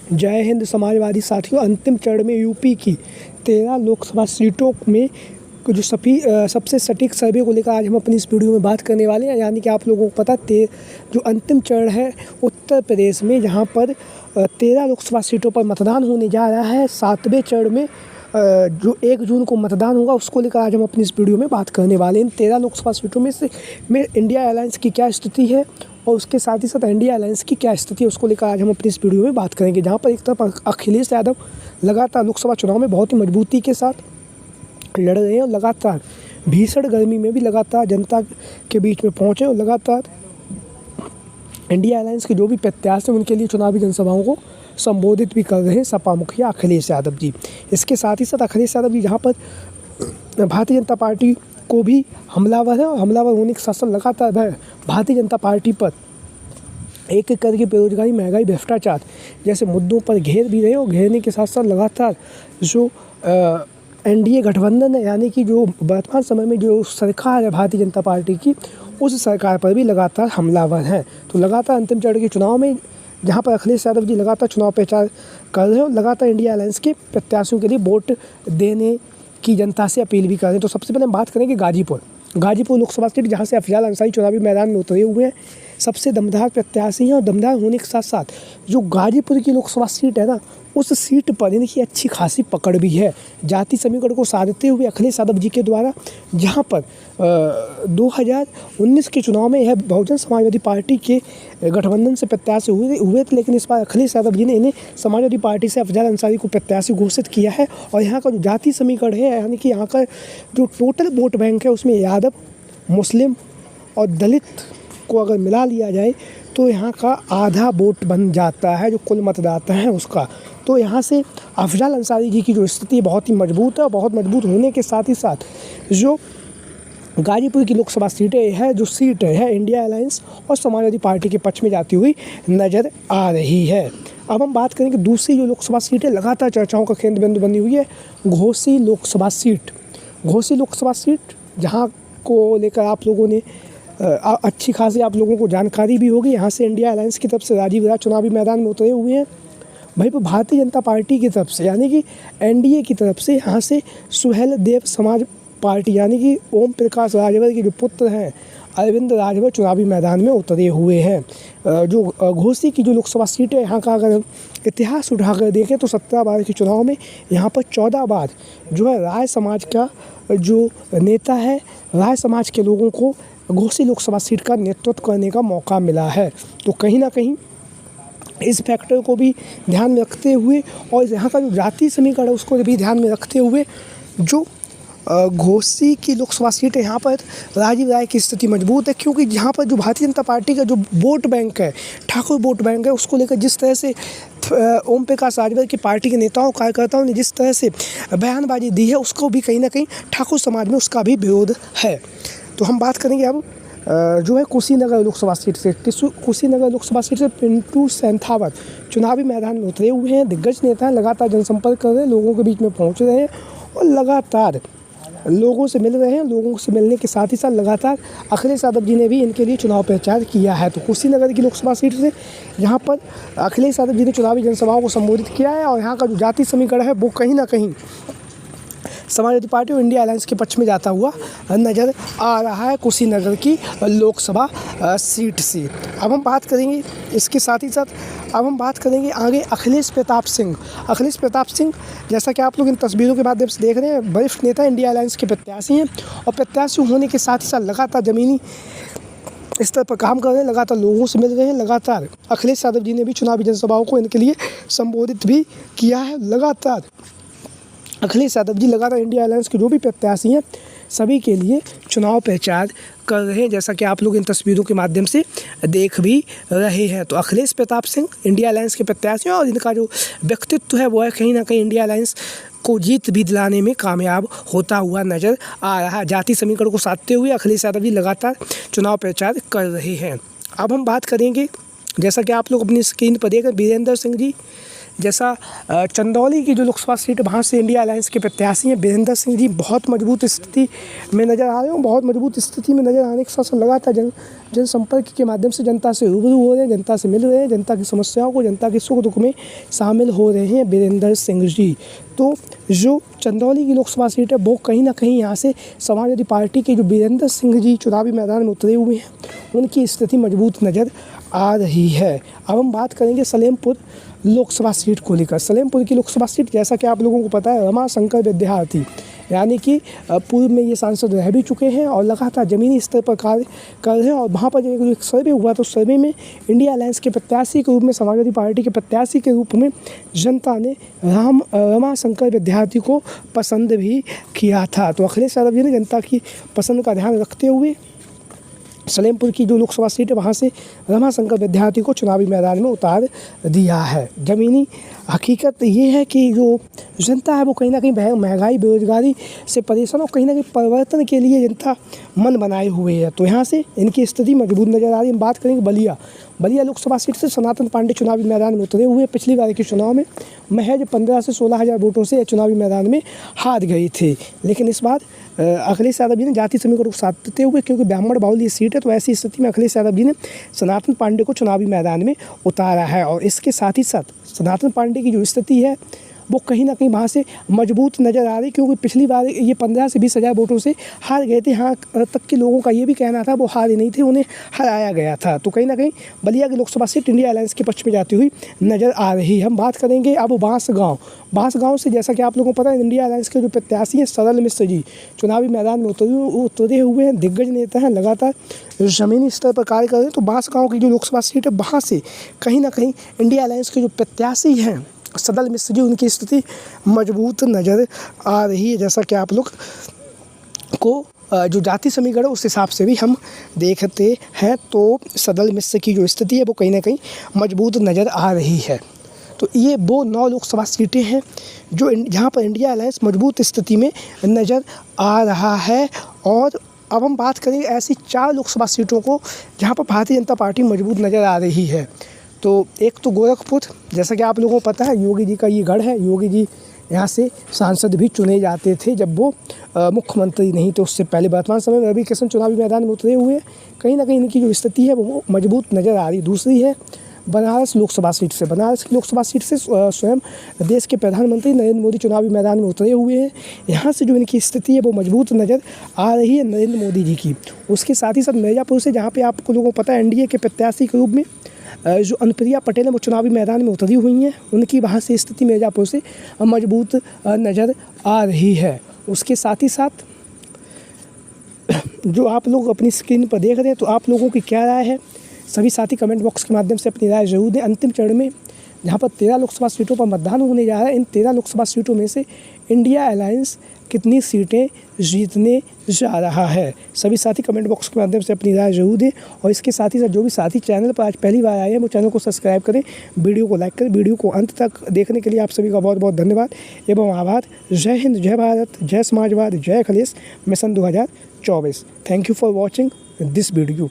जय हिंद समाजवादी साथियों, अंतिम चरण में यूपी की 13 लोकसभा सीटों में जो सबसे सटीक सर्वे को लेकर आज हम अपनी इस वीडियो में बात करने वाले हैं। यानी कि आप लोगों को पता जो अंतिम चरण है उत्तर प्रदेश में, जहां पर 13 लोकसभा सीटों पर मतदान होने जा रहा है। 7वें चरण में जो 1 जून को मतदान होगा, उसको लेकर आज हम अपनी इस वीडियो में बात करने वाले हैं। 13 लोकसभा सीटों में इंडिया अलायंस की क्या स्थिति है और उसके साथ ही साथ इंडिया अलायंस की क्या स्थिति है, उसको लेकर आज हम अपनी इस वीडियो में बात करेंगे। जहां पर एक तरफ अखिलेश यादव लगातार लोकसभा चुनाव में बहुत ही मजबूती के साथ लड़ रहे हैं और लगातार भीषण गर्मी में भी लगातार जनता के बीच में पहुँचे और लगातार इंडिया अलायंस के जो भी प्रत्याशी हैं उनके लिए चुनावी जनसभाओं को संबोधित भी कर रहे हैं सपा मुखिया अखिलेश यादव जी। इसके साथ ही साथ अखिलेश यादव जी जहाँ पर भारतीय जनता पार्टी को भी हमलावर है और हमलावर होने के साथ साथ लगातार भारतीय जनता पार्टी पर एक एक करके बेरोजगारी, महंगाई, भ्रष्टाचार जैसे मुद्दों पर घेर भी रहे और घेरने के साथ साथ लगातार जो एनडीए गठबंधन है, यानी कि जो वर्तमान समय में जो सरकार है भारतीय जनता पार्टी की, उस सरकार पर भी लगातार हमलावर हैं। तो लगातार अंतिम चरण के चुनाव में जहां पर अखिलेश यादव जी लगातार चुनाव प्रचार कर रहे हैं और लगातार इंडिया अलायंस के प्रत्याशियों के लिए वोट देने की जनता से अपील भी कर रहे हैं। तो सबसे पहले हम बात करेंगे गाजीपुर लोकसभा सीट, जहां से अफजल अंसारी चुनावी मैदान में उतरे हुए हैं। सबसे दमदार प्रत्याशी हैं और दमदार होने के साथ साथ जो गाजीपुर की लोकसभा सीट है ना, उस सीट पर इनकी अच्छी खासी पकड़ भी है। जाति समीकरण को साधते हुए अखिलेश यादव जी के द्वारा जहां पर 2019 के चुनाव में यह बहुजन समाजवादी पार्टी के गठबंधन से प्रत्याशी हुए थे, लेकिन इस बार अखिलेश यादव जी ने इन्हें समाजवादी पार्टी से अफजल अंसारी को प्रत्याशी घोषित किया है। और यहाँ का जो जाति समीकरण है, यानी कि यहाँ का जो टोटल वोट बैंक है, उसमें यादव, मुस्लिम और दलित को अगर मिला लिया जाए तो यहाँ का आधा वोट बन जाता है जो कुल मतदाता है उसका। तो यहाँ से अफजल अंसारी जी की जो स्थिति बहुत ही मजबूत है और बहुत मजबूत होने के साथ ही साथ जो गाजीपुर की लोकसभा सीटें है, जो सीट है इंडिया अलायंस और समाजवादी पार्टी के पक्ष में जाती हुई नज़र आ रही है। अब हम बात करेंगे दूसरी जो लोकसभा सीट है, लगातार चर्चाओं का केंद्र बिंदु बनी हुई है, घोसी लोकसभा सीट जहाँ को लेकर आप लोगों ने अच्छी खासी आप लोगों को जानकारी भी होगी। यहाँ से इंडिया अलायंस की तरफ से राजीव राज चुनावी मैदान में उतरे हुए हैं। वहीं पर भारतीय जनता पार्टी की तरफ से, यानी कि एनडीए की तरफ से, यहाँ से सुहेल देव समाज पार्टी यानी कि ओम प्रकाश राजभर के जो पुत्र हैं अरविंद राजभर चुनावी मैदान में उतरे हुए हैं। जो घोसी की जो लोकसभा सीट है, यहाँ का अगर इतिहास उठाकर देखें तो 17 बार के चुनाव में यहाँ पर 14 बार जो है राय समाज का जो नेता है, राय समाज के लोगों को घोसी लोकसभा सीट का नेतृत्व करने का मौका मिला है। तो कहीं ना कहीं इस फैक्टर को भी ध्यान में रखते हुए और यहाँ का जो जाति समीकरण है उसको भी ध्यान में रखते हुए जो घोसी की लोकसभा सीट है, यहाँ पर राजीव राय की स्थिति मजबूत है, क्योंकि यहाँ पर जो भारतीय जनता पार्टी का जो वोट बैंक है, ठाकुर वोट बैंक है, उसको लेकर जिस तरह से ओम प्रकाश राजभर की पार्टी के नेताओं कार्यकर्ताओं ने जिस तरह से बयानबाजी दी है, उसको भी कहीं ना कहीं ठाकुर समाज में उसका भी विरोध है। तो हम बात करेंगे अब जो है कुशीनगर लोकसभा सीट से। कुशीनगर लोकसभा सीट से पिंटू सेंथावत चुनावी मैदान में उतरे हुए हैं। दिग्गज नेता हैं, लगातार जनसंपर्क कर रहे हैं, लोगों के बीच में पहुंच रहे हैं और लगातार लोगों से मिल रहे हैं। लोगों से मिलने के साथ ही साथ लगातार अखिलेश यादव जी ने भी इनके लिए चुनाव प्रचार किया है। तो कुशीनगर की लोकसभा सीट से यहाँ पर अखिलेश यादव जी ने चुनावी जनसभाओं को संबोधित किया है और यहाँ का जो जाति समीकरण है वो कहीं ना कहीं समाजवादी पार्टी और इंडिया अलायंस के पक्ष में जाता हुआ नज़र आ रहा है कुशीनगर की लोकसभा सीट से। अब हम बात करेंगे इसके साथ ही साथ अब हम बात करेंगे आगे अखिलेश प्रताप सिंह, जैसा कि आप लोग इन तस्वीरों के माध्यम से देख रहे हैं, वरिष्ठ नेता इंडिया अलायंस के प्रत्याशी हैं और प्रत्याशी होने के साथ ही साथ लगातार ज़मीनी स्तर पर काम कर रहे हैं, लगातार लोगों से मिल रहे हैं। लगातार अखिलेश यादव जी ने भी चुनावी जनसभाओं को इनके लिए संबोधित भी किया है। लगातार अखिलेश यादव जी लगातार इंडिया अलायंस के जो भी प्रत्याशी हैं सभी के लिए चुनाव प्रचार कर रहे हैं, जैसा कि आप लोग इन तस्वीरों के माध्यम से देख भी रहे हैं। तो अखिलेश प्रताप सिंह इंडिया अलायंस के प्रत्याशी हैं और इनका जो व्यक्तित्व है वो है कहीं ना कहीं इंडिया अलायंस को जीत भी दिलाने में कामयाब होता हुआ नज़र आ रहा है। जाति समीकरण को साधते हुए अखिलेश यादव जी लगातार चुनाव प्रचार कर रहे हैं। अब हम बात करेंगे जैसा कि आप लोग अपनी स्क्रीन पर देख रहे हैं, वीरेंद्र सिंह जी जैसा चंदौली की जो लोकसभा सीट वहाँ से इंडिया अलायंस के प्रत्याशी हैं वीरेंद्र सिंह जी बहुत मजबूत स्थिति में नज़र आ रहे हैं। बहुत मजबूत स्थिति में नज़र आने के साथ साथ लगातार जनसंपर्क के माध्यम से जनता से रूबरू हो रहे हैं, जनता से मिल रहे हैं, जनता की समस्याओं को, जनता के सुख दुख में शामिल हो रहे हैं वीरेंद्र सिंह जी। तो जो चंदौली की लोकसभा सीट है वो कहीं ना कहीं यहाँ से समाजवादी पार्टी के जो वीरेंद्र सिंह जी चुनावी मैदान में उतरे हुए हैं उनकी स्थिति मजबूत नज़र आ रही है। अब हम बात करेंगे सलेमपुर लोकसभा सीट को लेकर। सलेमपुर की लोकसभा सीट जैसा कि आप लोगों को पता है रमाशंकर विद्यार्थी यानी कि पूर्व में ये सांसद रह भी चुके हैं और लगातार ज़मीनी स्तर पर कार्य कर रहे हैं। और वहाँ पर जो एक सर्वे हुआ तो सर्वे में इंडिया अलायंस के प्रत्याशी के रूप में, समाजवादी पार्टी के प्रत्याशी के रूप में जनता ने रमाशंकर विद्यार्थी को पसंद भी किया था। तो अखिलेश यादव जी ने जनता की पसंद का ध्यान रखते हुए सलेमपुर की जो लोकसभा सीट है वहाँ से रमाशंकर विद्यार्थी को चुनावी मैदान में उतार दिया है। ज़मीनी हकीकत ये है कि जो जनता है वो कहीं ना कहीं महंगाई, बेरोजगारी से परेशान और कहीं ना कहीं परिवर्तन के लिए जनता मन बनाए हुए है। तो यहाँ से इनकी स्थिति मजबूत नज़र आ रही है। हम बात करेंगे बलिया लोकसभा सीट से सनातन पांडे चुनावी मैदान में उतरे हुए। पिछली बार के चुनाव में महज 15 से 16 हज़ार वोटों से चुनावी मैदान में हार गए थे, लेकिन इस बार अखिलेश यादव जी ने जाति समीकरण को साधते हुए, क्योंकि ब्राह्मण बाहुल ये सीट है, तो ऐसी स्थिति में अखिलेश यादव जी ने सनातन पांडे को चुनावी मैदान में उतारा है। और इसके साथ ही साथ सनातन पांडे की जो स्थिति है वो कहीं ना कहीं वहाँ से मजबूत नज़र आ रही, क्योंकि पिछली बार ये 15 से 20 हज़ार वोटों से हार गए थे। यहाँ तक के लोगों का ये भी कहना था वो हार ही नहीं थे, उन्हें हराया गया था। तो कहीं ना कहीं बलिया की लोकसभा सीट इंडिया अलायंस के पक्ष में जाती हुई नज़र आ रही है। हम बात करेंगे अब बांसगांव से। जैसा कि आप लोगों को पता है इंडिया अलायंस के जो प्रत्याशी हैं सरल मिश्र जी चुनावी मैदान में उतरे हुए हैं, दिग्गज नेता हैं, लगातार ज़मीनी स्तर पर कार्य कर रहे हैं। तो बांसगांव की जो लोकसभा सीट है वहाँ से कहीं ना कहीं इंडिया अलायंस के जो प्रत्याशी हैं सरल मिश्र जी उनकी स्थिति मजबूत नज़र आ रही है। जैसा कि आप लोग को जो जाति समीकरण उस हिसाब से भी हम देखते हैं तो सरल मिश्र की जो स्थिति है वो कहीं ना कहीं मजबूत नज़र आ रही है। तो ये वो 9 लोकसभा सीटें हैं जो जहाँ पर इंडिया अलायंस मजबूत स्थिति में नज़र आ रहा है। और अब हम बात करें ऐसी 4 लोकसभा सीटों को जहाँ पर भारतीय जनता पार्टी मजबूत नज़र आ रही है। तो एक तो गोरखपुर, जैसा कि आप लोगों को पता है योगी जी का ये गढ़ है। योगी जी यहाँ से सांसद भी चुने जाते थे जब वो मुख्यमंत्री नहीं थे, उससे पहले। वर्तमान समय में रवि किशन चुनावी मैदान में उतरे हुए, कहीं ना कहीं इनकी जो स्थिति है वो मजबूत नज़र आ रही। दूसरी है बनारस लोकसभा सीट से। बनारस की लोकसभा सीट से स्वयं देश के प्रधानमंत्री नरेंद्र मोदी चुनावी मैदान में उतरे हुए हैं। यहाँ से जो इनकी स्थिति है वो मजबूत नज़र आ रही है नरेंद्र मोदी जी की। उसके साथ ही साथ मिर्ज़ापुर से, जहाँ पे आपको लोगों को पता है एनडीए के प्रत्याशी के रूप में जो अनुप्रिया पटेल है वो चुनावी मैदान में उतरी हुई हैं, उनकी वहाँ से स्थिति मिर्ज़ापुर से मजबूत नज़र आ रही है। उसके साथ ही साथ जो आप लोग अपनी स्क्रीन पर देख रहे हैं तो आप लोगों की क्या राय है, सभी साथी कमेंट बॉक्स के माध्यम से अपनी राय जरूर दें। अंतिम चरण में जहाँ पर 13 लोकसभा सीटों पर मतदान होने जा रहा है, इन 13 लोकसभा सीटों में से इंडिया अलायंस कितनी सीटें जीतने जा रहा है, सभी साथी कमेंट बॉक्स के माध्यम से अपनी राय जरूर दें। और इसके साथ ही साथ जो भी साथी चैनल पर आज पहली बार आए हैं वो चैनल को सब्सक्राइब करें, वीडियो को लाइक करें। वीडियो को अंत तक देखने के लिए आप सभी का बहुत बहुत धन्यवाद एवं आभार। जय हिंद, जय भारत, जय समाजवाद, जय Akhilesh mission 2024। Thank you for watching this video.